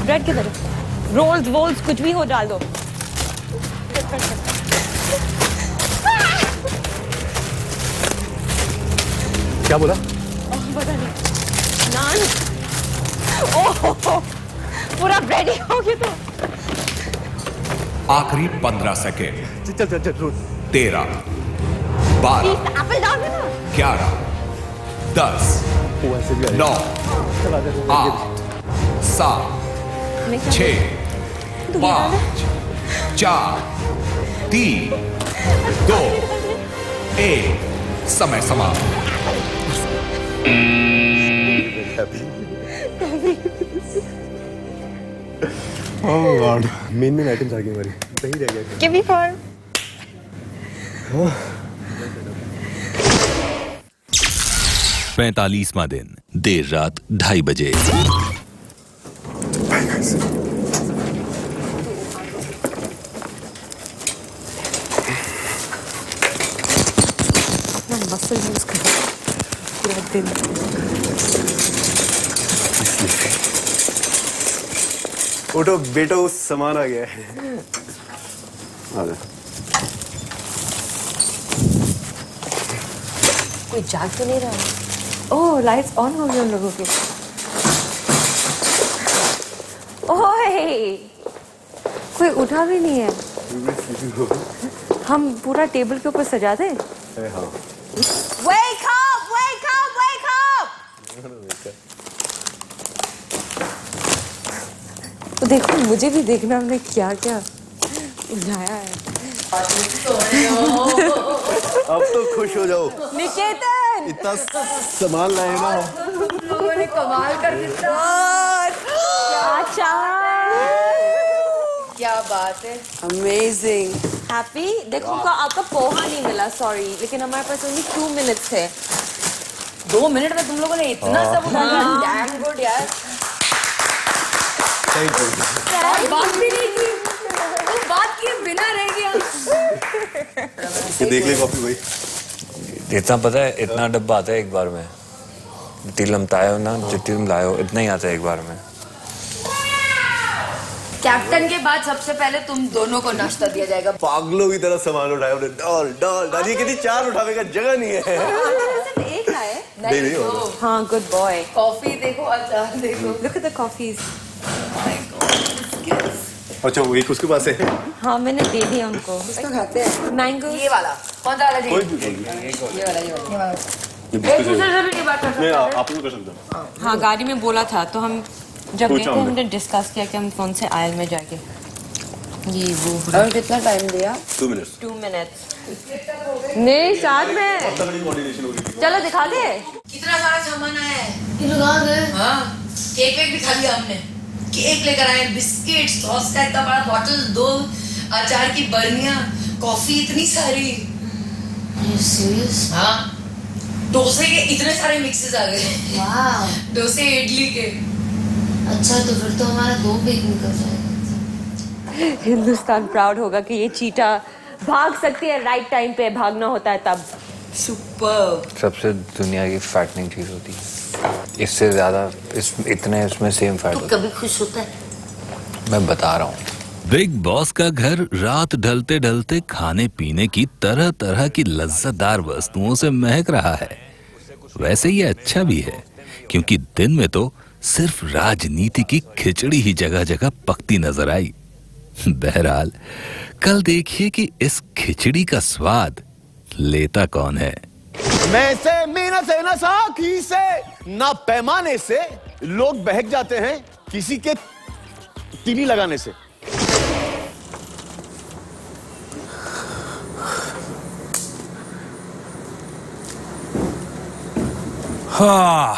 ब्रेड किधर है? रोल्स कुछ भी हो डाल दो। क्या बोला? पता नहीं। नान। ओह, पूरा ब्रेड ही हो गया। तो आखिरी 15 सेकेंड। चल 13, 12, एप्पल डाल देना। 11, 10, 9, 8, 7, 6, 5, 4, 3, 2, 1। समय समाप्त। ओह गॉड, मेन आइटम्स आ गई हमारी। सही रह गया। Give me 4। 45वां दिन, देर रात 2:30 बजे। मसल यूज कर पूरा दिन। उठो बेटा, उस सामान आ गया है। आ जा। कोई जाग तो नहीं रहा? ओह, लाइट्स ऑन हो गए उन लोगों के। ओए, कोई उठा भी नहीं है। हम पूरा टेबल के ऊपर सजा दे। हाँ। Wake up! Wake up! Wake up! तो देखो, मुझे भी देखना हमने क्या क्या उठाया है। अब तो खुश हो जाओ। निकेतन! इतना सामान लाए ना। लोगों ने कमाल कर दिया। क्या बात है। अमेजिंग। हैप्पी? देखो आपका पोहा नहीं मिला, सॉरी, लेकिन हमारे पास ओनली 2 मिनट्स थे। 2 मिनट में तुम लोगों ने इतना सब उठा लिया। डैम गुड यार। बात भी नहीं की, तो बात किए बिना रह गया। ये देख ले कॉफी भाई। इतना पता है, इतना डब्बा आता है एक बार में। जितनी लमताए हो ना, जितनी तुम लाए हो, इतना ही आता है एक बार में। कैप्टन के बाद सबसे पहले तुम दोनों को नाश्ता दिया जाएगा। पागलों की तरह सामान उठाया उन्होंने। डाल डाल डाल। ये कितनी 4 उठाने का जगह नहीं है। एक लाए? नहीं हो। हाँ, गुड बॉय। कॉफी देखो, अचार देखो। Look at the coffees. अच्छा, वो एक उसके पास है। हाँ, मैंने दे दिया उनको। इसको खाते हैं? मैंगो। ये वाला कौन सा वाला जी? ये वाला एक दूसरे से भी नहीं बात कर सकते। आप लोग कर सकते हो। हाँ, गाड़ी में बोला था, तो हम जब गए थे हमने डिस्कस किया कि हम कौन से आयल में जाके ये वो। और कितना टाइम दिया? 2 मिनट्स। 2 मिनट्स। नहीं, साथ में। चलो दिखा दे। कितना सारा सामान आया है। ये लोग आ गए। हाँ, केक वेक भी खा लिया हमने। केक लेकर आए, बिस्किट, सॉस का इतना बड़ा बॉटल, 2 अचार की बर्नियां, कॉफी इतनी सारी। सीरियस? हाँ, डोसे के इतने सारे मिक्सेस आ गए। वाह, डोसे इडली के। अच्छा, तो फिर तो हमारा 2 वीक निकल जाएगा। हिंदुस्तान प्राउड होगा कि ये चीटा भाग सकती है, राइट टाइम पे भागना होता है तब। सुपर। सबसे दुनिया की फैटनिंग चीज होती है। इससे ज्यादा इतने इसमें सेम फैट होता है। कभी खुश होता है? मैं बता रहा हूँ। बिग बॉस का घर रात ढलते ढलते खाने पीने की तरह तरह की लज्जतदार वस्तुओं से महक रहा है। वैसे ये अच्छा भी है, क्योंकि दिन में तो सिर्फ राजनीति की खिचड़ी ही जगह जगह पकती नजर आई। बहरहाल कल देखिए कि इस खिचड़ी का स्वाद लेता कौन है। मैं से मीना से ना साखी से ना पैमाने से लोग बहक जाते हैं किसी के तीली लगाने से। हाँ,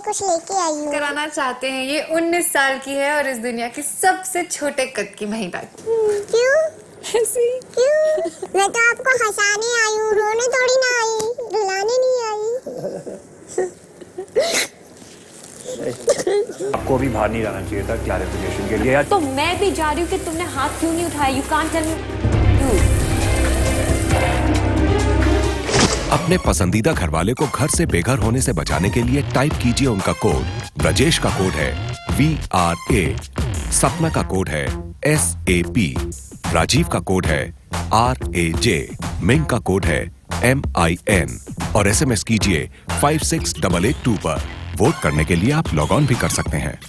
कुछ लेके आई हूँ। कराना चाहते हैं। ये 19 साल की है और इस दुनिया की सबसे छोटे कद की महिला। क्यों? क्यों? मैं तो आपको हंसाने आई हूँ, रोने थोड़ी ना आई, रुलाने नहीं आई। आपको भी बाहर नहीं जाना चाहिए था क्लैरिफिकेशन के लिए। तो मैं भी जा रही हूँ कि तुमने हाथ क्यों नहीं उठाया। You can't tell me. अपने पसंदीदा घरवाले को घर से बेघर होने से बचाने के लिए टाइप कीजिए उनका कोड। ब्रजेश का कोड है VRA, सपना का कोड है SAP, राजीव का कोड है RAJ, मिंग का कोड है MIN और SMS कीजिए 56882 पर। वोट करने के लिए आप लॉग ऑन भी कर सकते हैं।